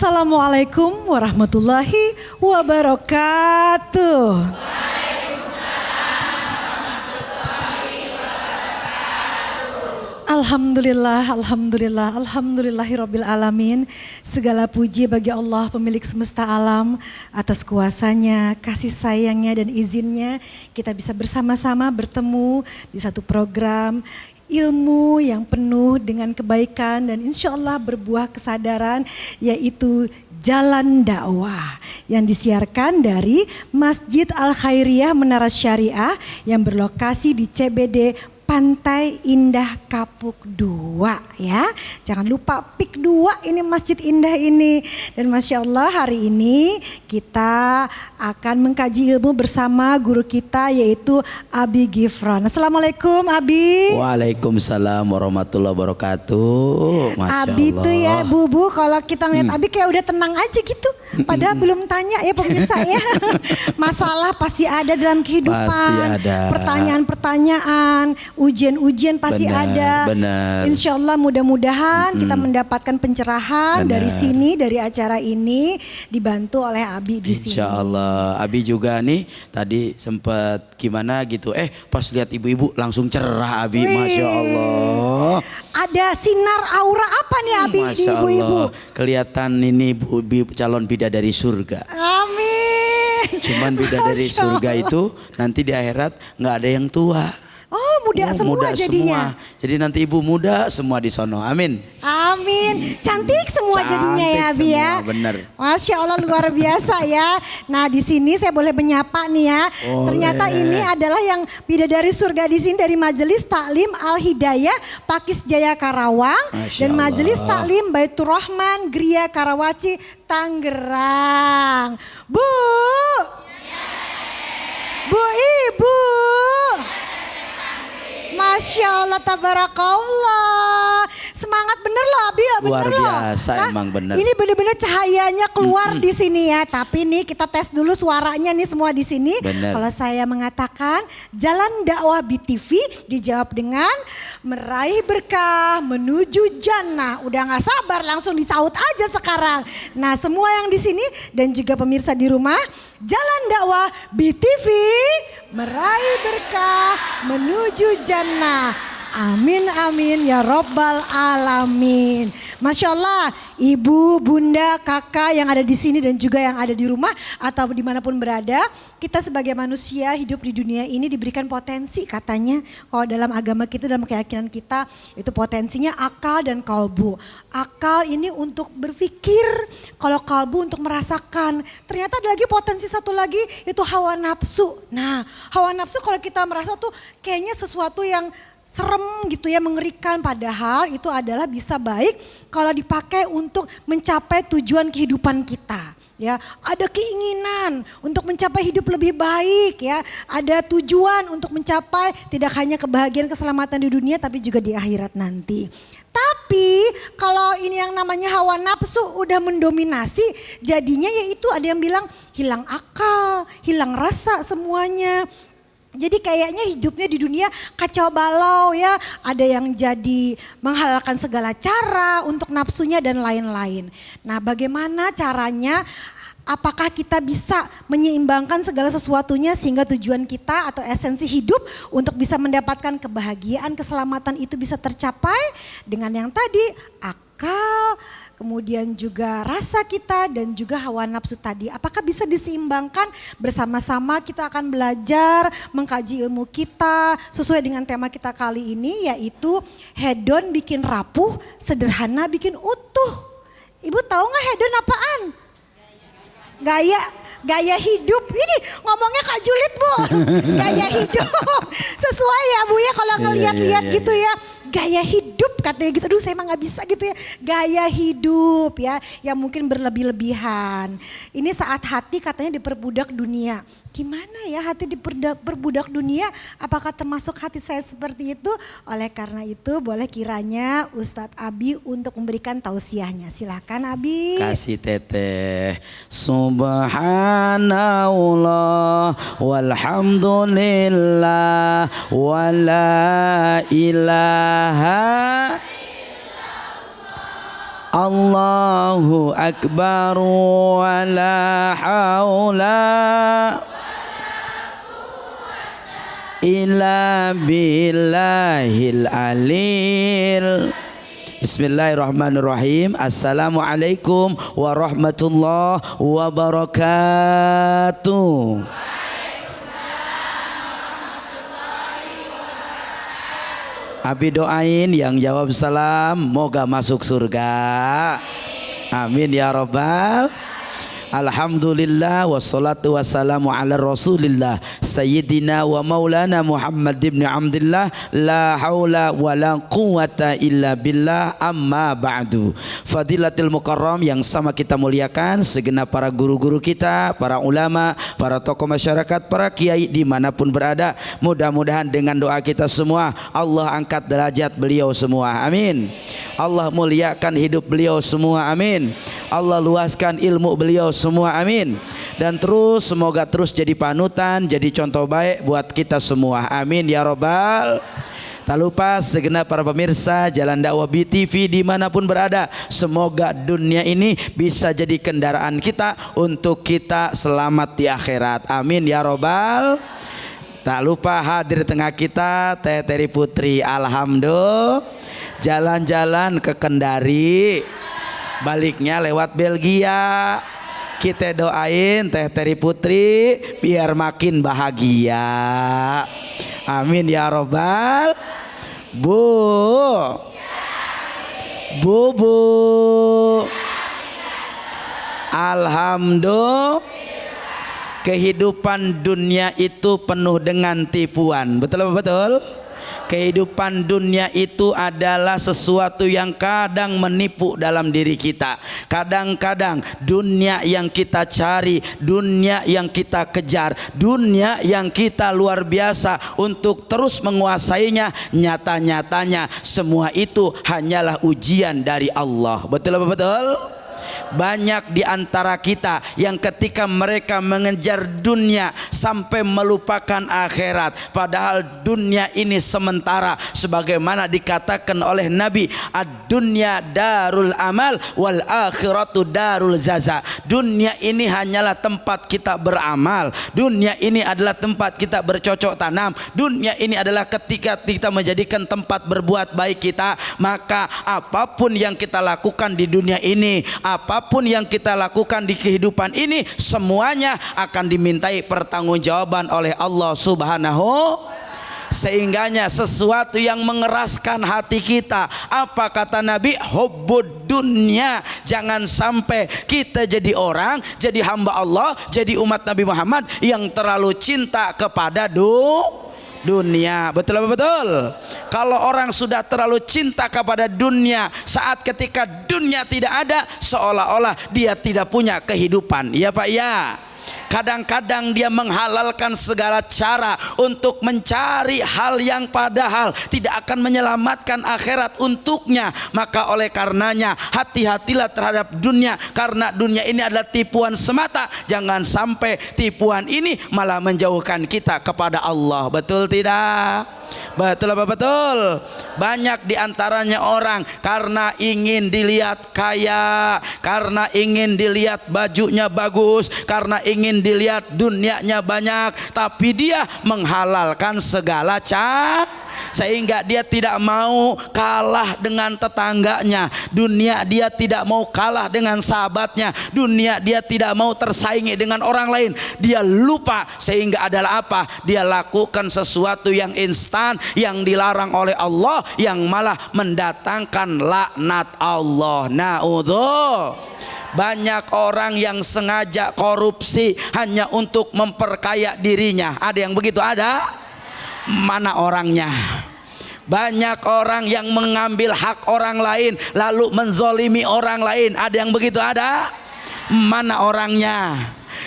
Assalamualaikum warahmatullahi wabarakatuh. Alhamdulillah, alhamdulillah, alhamdulillahirabbil alamin. Segala puji bagi Allah pemilik semesta alam atas kuasanya, kasih sayangnya dan izinnya kita bisa bersama-sama bertemu di satu program ilmu yang penuh dengan kebaikan dan insya Allah berbuah kesadaran, yaitu Jalan Dakwah yang disiarkan dari Masjid Al-Khairiyah Menara Syariah yang berlokasi di CBD Pantai Indah Kapuk 2 ya. Jangan lupa PIK 2 ini masjid indah ini. Dan Masya Allah hari ini kita akan mengkaji ilmu bersama guru kita yaitu Abi Gifron. Assalamualaikum Abi. Waalaikumsalam warahmatullahi wabarakatuh. Masya Abi Allah. tuh ya Bu, kalau kita ngeliat Abi kayak udah tenang aja gitu. Padahal belum tanya ya pemirsa ya. Masalah pasti ada dalam kehidupan. Pasti ada. Pertanyaan-pertanyaan, ujian-ujian pasti ada. Benar. Insya Allah mudah-mudahan kita mendapatkan pencerahan dari sini, dari acara ini dibantu oleh Abi di sini. Insya Allah. Abi juga nih tadi sempat gimana gitu. Pas lihat ibu-ibu langsung cerah Abi. Wih. Masya Allah. Ada sinar aura apa nih Abi di Masya ibu-ibu? Allah. Kelihatan ini calon bidadari surga. Amin. Cuman bidadari Masya surga Allah. itu nanti di akhirat nggak ada yang tua. Oh muda semua muda jadinya. semua. Jadi nanti ibu muda semua di sono. Amin. Amin. Cantik semua jadinya ya Abi Cantik ya. semua, bener. Masya Allah luar biasa ya. Nah di sini saya boleh menyapa nih ya. Boleh. Ternyata ini adalah yang bidadari surga di sini dari Majelis Taklim Al Hidayah Pakis Jaya Karawang Masya dan Majelis Allah. Taklim Baitur Rahman Gria Karawaci Tangerang. Bu. Bu Ibu. Masya Allah, tabarakallah. Semangat bener loh Abi ya, bener Luar loh. biasa, emang bener. Ini bener-bener cahayanya keluar di sini ya. Tapi nih kita tes dulu suaranya nih semua di sini. Bener. Kalau saya mengatakan Jalan Dakwah BTV dijawab dengan meraih berkah menuju jannah. Udah gak sabar langsung disaut aja sekarang. Nah semua yang di sini dan juga pemirsa di rumah, Jalan Dakwah BTV meraih berkah menuju jannah. Amin amin ya robbal alamin. Masya Allah, ibu, bunda, kakak yang ada di sini dan juga yang ada di rumah atau dimanapun berada, kita sebagai manusia hidup di dunia ini diberikan potensi katanya. Kalau dalam agama kita, dalam keyakinan kita, itu potensinya akal dan kalbu. Akal ini untuk berpikir, kalau kalbu untuk merasakan. Ternyata ada lagi potensi satu lagi, itu hawa nafsu. Nah, hawa nafsu kalau kita merasa tuh kayaknya sesuatu yang serem gitu ya, mengerikan, padahal itu adalah bisa baik kalau dipakai untuk mencapai tujuan kehidupan kita. Ya, ada keinginan untuk mencapai hidup lebih baik ya, ada tujuan untuk mencapai tidak hanya kebahagiaan keselamatan di dunia tapi juga di akhirat nanti. Tapi kalau ini yang namanya hawa nafsu udah mendominasi, jadinya yaitu ada yang bilang hilang akal, hilang rasa semuanya. Jadi kayaknya hidupnya di dunia kacau balau ya. Ada yang jadi menghalalkan segala cara untuk nafsunya dan lain-lain. Nah bagaimana caranya? Apakah kita bisa menyeimbangkan segala sesuatunya sehingga tujuan kita atau esensi hidup untuk bisa mendapatkan kebahagiaan, keselamatan itu bisa tercapai dengan yang tadi akal, kemudian juga rasa kita dan juga hawa nafsu tadi. Apakah bisa diseimbangkan? Bersama-sama kita akan belajar mengkaji ilmu kita sesuai dengan tema kita kali ini, yaitu hedon bikin rapuh, sederhana bikin utuh. Ibu tahu nggak hedon apaan? Gaya hidup. Ini ngomongnya Kak Julid Bu. Gaya hidup. Sesuai ya Bu ya kalau ngeliat-liat gitu ya. Gaya hidup katanya gitu. Aduh saya emang gak bisa gitu ya. Gaya hidup ya. Yang mungkin berlebih-lebihan. Ini saat hati katanya diperbudak dunia. Gimana ya hati diperbudak dunia? Apakah termasuk hati saya seperti itu? Oleh karena itu boleh kiranya Ustadz Abi untuk memberikan tausiahnya. Silakan Abi. Kasih teteh. Subhanallah walhamdulillah wala ilaha Allahu akbar wa la haula illa billahil alil. Bismillahirrahmanirrahim. Assalamualaikum warahmatullahi wabarakatuh. Abi doain yang jawab salam moga masuk surga. Amin ya rabbal. Alhamdulillah wassalatu wassalamu ala rasulillah sayyidina wa maulana Muhammad ibn Abdillah la haula wa la quwata illa billah amma ba'du. Fadilatul mukarram yang sama kita muliakan, segenap para guru-guru kita, para ulama, para tokoh masyarakat, para kiai dimanapun berada, mudah-mudahan dengan doa kita semua Allah angkat derajat beliau semua, amin. Allah muliakan hidup beliau semua, amin. Allah luaskan ilmu beliau semua, amin. Dan terus semoga terus jadi panutan, jadi contoh baik buat kita semua, amin ya robbal. Tak lupa segenap para pemirsa Jalan Dakwah BTV dimanapun berada, semoga dunia ini bisa jadi kendaraan kita untuk kita selamat di akhirat, amin ya robbal. Tak lupa hadir tengah kita Teh Terry Putri, alhamdulillah. Jalan-jalan ke Kendari, baliknya lewat Belgia. Kita doain Teh Terry Putri biar makin bahagia, amin ya robbal. Bu alhamdulillah. Kehidupan dunia itu penuh dengan tipuan, betul apa betul? Kehidupan dunia itu adalah sesuatu yang kadang menipu dalam diri kita. Kadang-kadang dunia yang kita cari, dunia yang kita kejar, dunia yang kita luar biasa untuk terus menguasainya, nyata-nyatanya semua itu hanyalah ujian dari Allah. Betul apa betul? Banyak di antara kita yang ketika mereka mengejar dunia sampai melupakan akhirat, padahal dunia ini sementara, sebagaimana dikatakan oleh Nabi, ad-dunya darul amal wal akhiratu darul jaza. Dunia ini hanyalah tempat kita beramal, dunia ini adalah tempat kita bercocok tanam, dunia ini adalah ketika kita menjadikan tempat berbuat baik kita. Maka apapun yang kita lakukan di dunia ini, apapun yang kita lakukan di kehidupan ini, semuanya akan dimintai pertanggungjawaban oleh Allah Subhanahu. Sehingganya sesuatu yang mengeraskan hati kita, apa kata Nabi, hubbud dunya. Jangan sampai kita jadi orang, jadi hamba Allah, jadi umat Nabi Muhammad yang terlalu cinta kepada dunia. Betul apa betul? Kalau orang sudah terlalu cinta kepada dunia, saat ketika dunia tidak ada, seolah-olah dia tidak punya kehidupan. Ya Pak ya. Kadang-kadang dia menghalalkan segala cara untuk mencari hal yang padahal tidak akan menyelamatkan akhirat untuknya. Maka oleh karenanya hati-hatilah terhadap dunia, karena dunia ini adalah tipuan semata. Jangan sampai tipuan ini malah menjauhkan kita kepada Allah. Betul tidak? Betul apa betul? Banyak diantaranya orang karena ingin dilihat kaya, karena ingin dilihat bajunya bagus, karena ingin dilihat dunianya banyak, tapi dia menghalalkan segala cara sehingga dia tidak mau kalah dengan tetangganya. Dunia dia tidak mau kalah dengan sahabatnya. Dunia dia tidak mau tersaingi dengan orang lain. Dia lupa sehingga adalah apa? Dia lakukan sesuatu yang instan, yang dilarang oleh Allah, yang malah mendatangkan laknat Allah. Na'udzubillah. Banyak orang yang sengaja korupsi hanya untuk memperkaya dirinya. Ada yang begitu? Ada? Mana orangnya? Banyak orang yang mengambil hak orang lain lalu menzolimi orang lain. Ada yang begitu? Ada? Mana orangnya?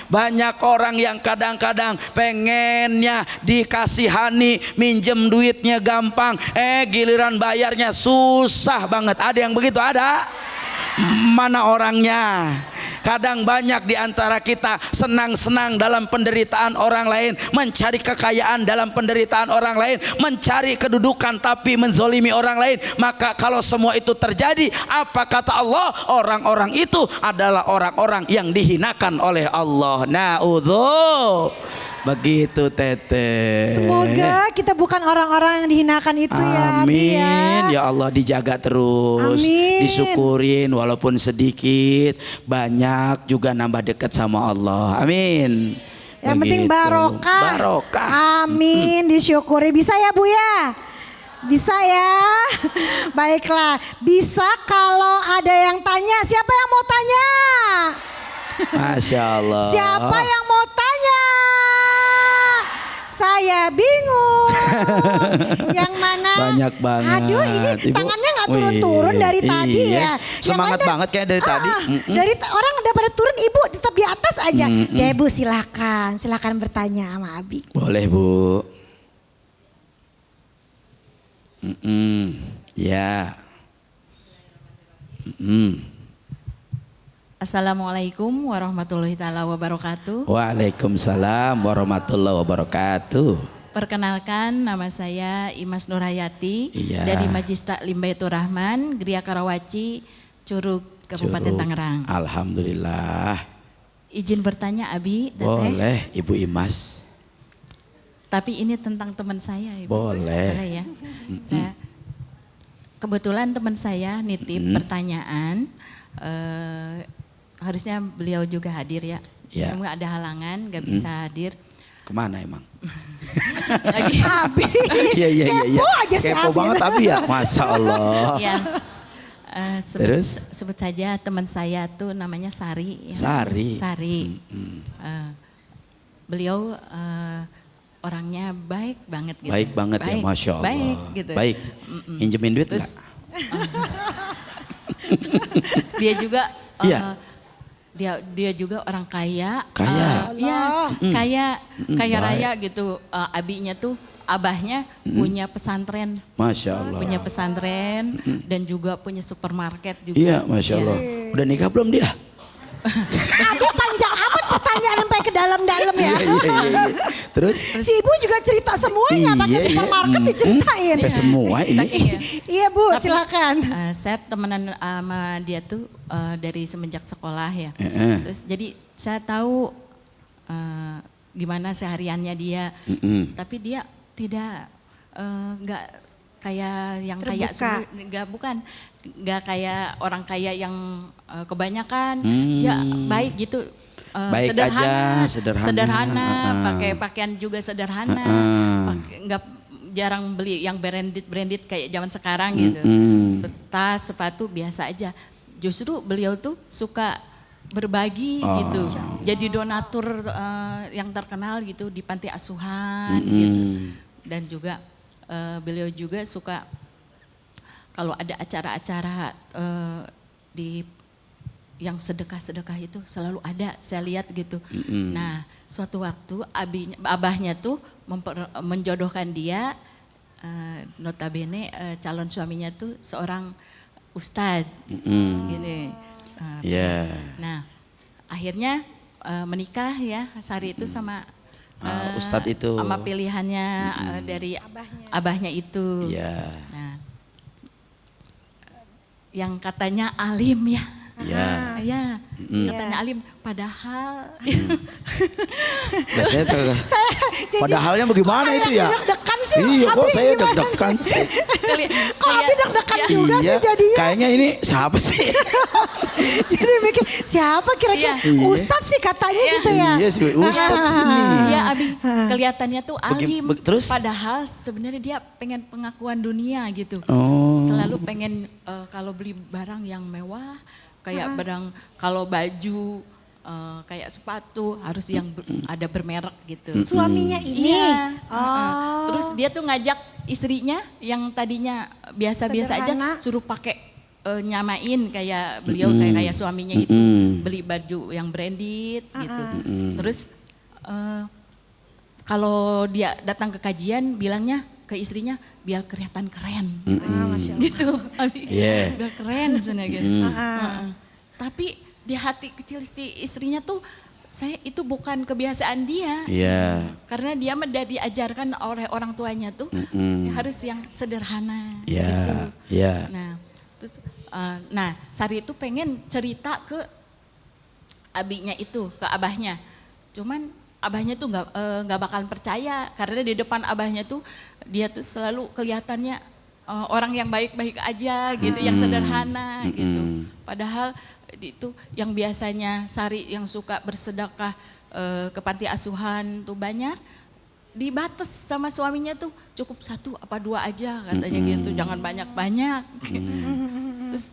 Banyak orang yang kadang-kadang pengennya dikasihani, minjem duitnya gampang, giliran bayarnya susah banget. Ada yang begitu? Ada? Mana orangnya? Kadang banyak di antara kita senang-senang dalam penderitaan orang lain, mencari kekayaan dalam penderitaan orang lain, mencari kedudukan tapi menzolimi orang lain. Maka kalau semua itu terjadi, apa kata Allah? Orang-orang itu adalah orang-orang yang dihinakan oleh Allah. Na'udzu. Begitu Teteh. Semoga kita bukan orang-orang yang dihinakan itu ya, Abi ya. Amin. Ya Allah, dijaga terus. Amin. Disyukurin walaupun sedikit, banyak juga nambah dekat sama Allah. Amin. Yang penting Begitu. barokah. Barokah. Amin, disyukuri. Bisa ya Bu ya? Bisa ya? Baiklah, bisa kalau ada yang tanya. Siapa yang mau tanya? Masya Allah. Siapa yang mau tanya? Saya bingung. Yang mana? Banyak banget. Aduh, ini Ibu. tangannya nggak turun-turun dari Wih, tadi iya. ya. Semangat banget kayak dari tadi. Dari orang udah pada turun, Ibu tetap di atas aja. Deh Bu, silakan bertanya sama Abi. Boleh Bu. Ya. Assalamualaikum warahmatullahi taala wabarakatuh. Waalaikumsalam warahmatullahi wabarakatuh. Perkenalkan, nama saya Imas Nurhayati Iya. dari Majlis Taklim Baitur Rahman, Gria Karawaci, Curug, Kabupaten Curug. Tangerang. Alhamdulillah. Izin bertanya Abi, Teteh. Boleh Ibu Imas. Tapi ini tentang teman saya, Ibu. Boleh. Boleh ya. Kebetulan teman saya nitip pertanyaan. Harusnya beliau juga hadir ya. Ya. Cuma ada halangan, gak bisa hadir. Kemana emang? Lagi Abi. Iya. Kepo aja si Kepo Abi. banget tapi ya. Masya Allah. ya. Terus? Sebut saja teman saya tuh namanya Sari. Ya. Sari. Sari. Beliau orangnya baik banget gitu. Baik banget ya, Masya Allah. Baik gitu. Baik. Minjemin duit Terus nggak? dia juga Iya. dia juga orang kaya. Kaya. Iya, kaya raya gitu. Abinya tuh abahnya punya pesantren. Masya Allah. Punya pesantren dan juga punya supermarket juga. Iya, Masya Allah. Udah nikah belum dia? Abi panjang amat pertanyaan sampai ke dalam-dalam ya. Iya. Terus? Si Ibu juga cerita semuanya, pakai supermarket diceritain. Sampai semua ini. Saking ya. Iya Bu, Tapi, silakan. saya temenan sama dia tuh dari semenjak sekolah ya. Terus jadi saya tahu gimana sehariannya dia. Tapi dia tidak nggak kayak yang kayak Terbuka. nggak kayak orang kaya yang kebanyakan. Dia baik gitu. Baik aja, sederhana. Pakai pakaian juga sederhana. Nggak jarang beli yang branded kayak zaman sekarang gitu. Tas, sepatu biasa aja. Justru beliau tuh suka berbagi gitu. Jadi donatur yang terkenal gitu di panti asuhan gitu. Dan juga beliau juga suka kalau ada acara-acara di yang sedekah-sedekah itu selalu ada, saya lihat gitu. Nah, suatu waktu abahnya tuh menjodohkan dia, notabene calon suaminya tuh seorang ustadz, gini. Nah, akhirnya menikah ya Sari itu sama Ustadz itu. sama pilihannya dari abahnya itu. Iya. Nah, yang katanya alim ya. Iya. Ya, katanya alim, padahal Saya tahu. Padahalnya bagaimana itu ya? Deg-degan sih. Iya, kok Abi saya gimana? deg-degan sih. Kok Abi deg-degan juga sih Iya, jadinya? kayaknya ini siapa sih? Jadi mikir siapa kira-kira? Iya. Ustadz sih katanya gitu ya. Iya sih, Ustadz sini. Iya Abi, kelihatannya tuh alim, terus? padahal sebenarnya dia pengen pengakuan dunia gitu. Oh. Selalu pengen kalau beli barang yang mewah, kayak barang kalau baju, kayak sepatu harus yang ada bermerek gitu. Suaminya ini. Iya. Oh. Terus dia tuh ngajak istrinya yang tadinya biasa-biasa aja, Sederhana. suruh pakai nyamain kayak beliau kayak suaminya gitu, beli baju yang branded gitu. Terus kalau dia datang ke kajian bilangnya ke istrinya biar kelihatan keren gitu. Masya Allah. Gitu. Iya. Biar keren sana gitu. Tapi di hati kecil si istrinya tuh saya itu bukan kebiasaan dia. Iya. Karena dia udah diajarkan oleh orang tuanya tuh harus yang sederhana Iya. gitu. Iya. Nah, terus Sari itu pengen cerita ke abinya itu, ke abahnya. Cuman abahnya tuh nggak bakalan percaya karena di depan abahnya tuh dia tuh selalu kelihatannya orang yang baik-baik aja gitu, yang sederhana gitu. Padahal itu yang biasanya Sari yang suka bersedekah ke panti asuhan tuh banyak, dibatas sama suaminya tuh cukup 1 apa 2 aja katanya gitu, jangan banyak-banyak. Terus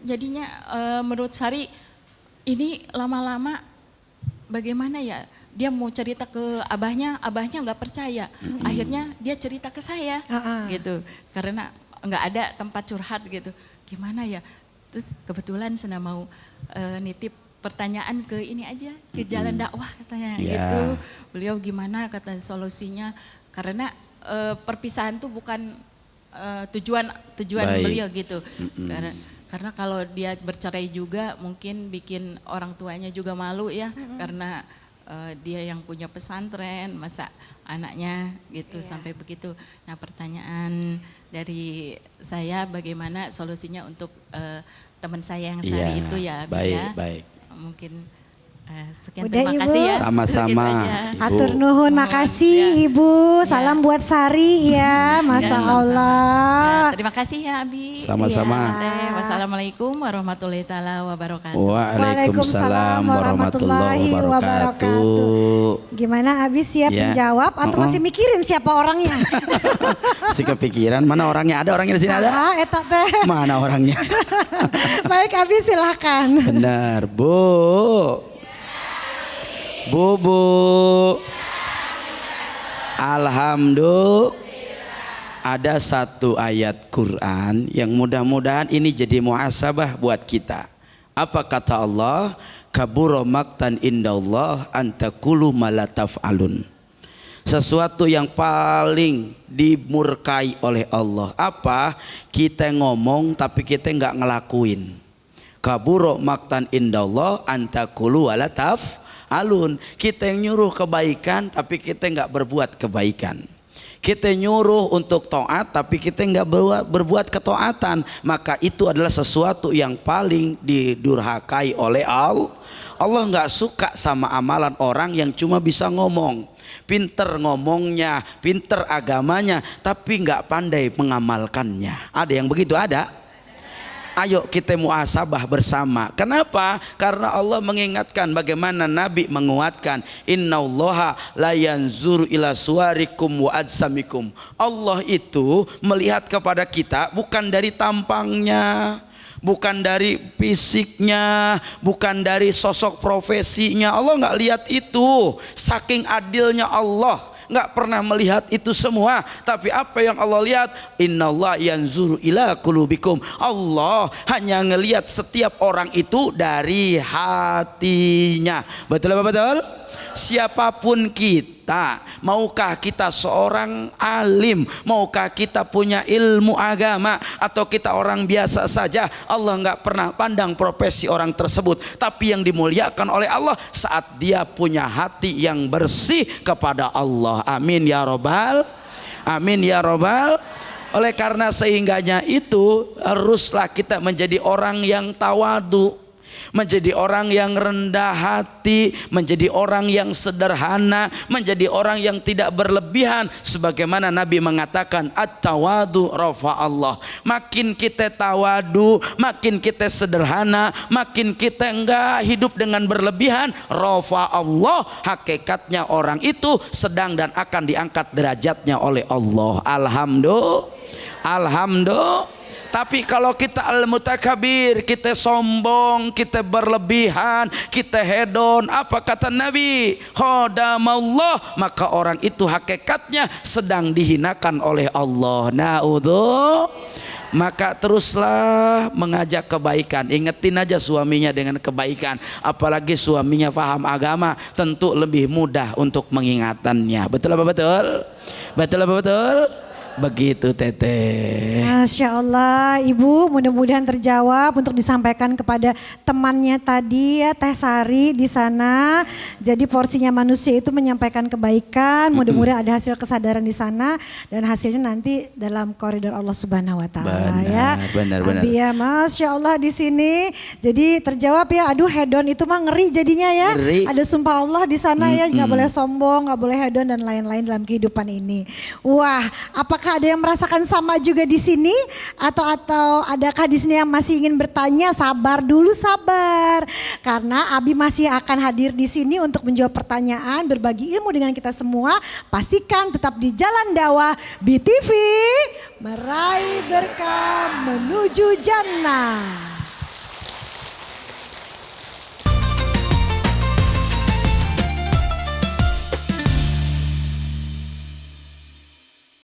jadinya menurut Sari ini lama-lama bagaimana ya, dia mau cerita ke abahnya nggak percaya. Akhirnya dia cerita ke saya gitu, karena nggak ada tempat curhat gitu. Gimana ya? Terus kebetulan saya mau nitip pertanyaan ke ini aja, ke jalan dakwah katanya gitu. Beliau gimana kata solusinya, karena perpisahan tuh bukan tujuan beliau gitu. Karena kalau dia bercerai juga mungkin bikin orang tuanya juga malu ya, karena dia yang punya pesantren, masa anaknya gitu sampai begitu. Nah, pertanyaan dari saya bagaimana solusinya untuk teman saya yang Sari itu ya, baik. Mungkin sekian, udah, terima Ibu. kasih ya. Sama-sama. Gitu Atur nuhun, makasih Ibu. Salam buat Sari ya, Masya Allah. Terima kasih ya Abi. Sama-sama. Wassalamualaikum warahmatullahi taala wabarakatuh. Waalaikumsalam warahmatullahi wabarakatuh. Gimana Abi, siap menjawab atau masih mikirin siapa orangnya? Si kepikiran, mana orangnya? Ada orangnya di sini ada? Eta teh. Mana orangnya? Baik Abi, silahkan. Benar, Bu. Bu. Alhamdulillah. Ada satu ayat Quran yang mudah-mudahan ini jadi muhasabah buat kita. Apa kata Allah? Kabura maktan indallah antakulu malataf'alun. Sesuatu yang paling dimurkai oleh Allah. Apa? Kita ngomong tapi kita nggak ngelakuin. Kabura maktan indallah antakulu malataf'alun. Kita yang nyuruh kebaikan tapi kita nggak berbuat kebaikan. Kita nyuruh untuk taat tapi kita nggak berbuat ketaatan, maka itu adalah sesuatu yang paling didurhakai oleh Allah. Allah nggak suka sama amalan orang yang cuma bisa ngomong, pinter ngomongnya, pinter agamanya, tapi nggak pandai mengamalkannya. Ada yang begitu? Ada. Ayo kita muhasabah bersama. Kenapa? Karena Allah mengingatkan bagaimana Nabi menguatkan, innallaha la yanzuru ila suwarikum wa ajsamikum. Allah itu melihat kepada kita bukan dari tampangnya, bukan dari fisiknya, bukan dari sosok profesinya. Allah nggak lihat itu. Saking adilnya Allah, nggak pernah melihat itu semua. Tapi apa yang Allah lihat? Innallaha yanzuru ila qulubikum. Allah hanya ngelihat setiap orang itu dari hatinya. Betul apa betul? Siapapun kita, maukah kita seorang alim, maukah kita punya ilmu agama, atau kita orang biasa saja, Allah nggak pernah pandang profesi orang tersebut. Tapi yang dimuliakan oleh Allah saat dia punya hati yang bersih kepada Allah. Amin ya robbal, amin ya robbal. Oleh karena sehingganya itu haruslah kita menjadi orang yang tawadu, menjadi orang yang rendah hati, menjadi orang yang sederhana, menjadi orang yang tidak berlebihan. Sebagaimana Nabi mengatakan, at-tawadu rafa Allah. Makin kita tawadu, makin kita sederhana, makin kita enggak hidup dengan berlebihan, rafa Allah. Hakikatnya orang itu sedang dan akan diangkat derajatnya oleh Allah. Alhamdulillah. Tapi kalau kita al-mutakabir, kita sombong, kita berlebihan, kita hedon, apa kata Nabi? Khadamallah, maka orang itu hakikatnya sedang dihinakan oleh Allah. Na'udzu. Maka teruslah mengajak kebaikan. Ingetin aja suaminya dengan kebaikan. Apalagi suaminya paham agama, tentu lebih mudah untuk mengingatannya. Betul apa betul? Betul apa betul? Begitu Teteh. Masya Allah, Ibu mudah-mudahan terjawab untuk disampaikan kepada temannya tadi ya Teh Sari di sana. Jadi porsinya manusia itu menyampaikan kebaikan, mudah-mudahan ada hasil kesadaran di sana dan hasilnya nanti dalam koridor Allah Subhanahu Wa Taala ya. Benar. Abi ya, Masya Allah di sini. Jadi terjawab ya, aduh hedon itu mah ngeri jadinya ya. Ngeri. Ada sumpah Allah di sana ya, nggak boleh sombong, nggak boleh hedon dan lain-lain dalam kehidupan ini. Wah, apakah ada yang merasakan sama juga di sini atau adakah di sini yang masih ingin bertanya? Sabar dulu, sabar. Karena Abi masih akan hadir di sini untuk menjawab pertanyaan, berbagi ilmu dengan kita semua. Pastikan tetap di Jalan Dakwah BTV, meraih berkah menuju jannah.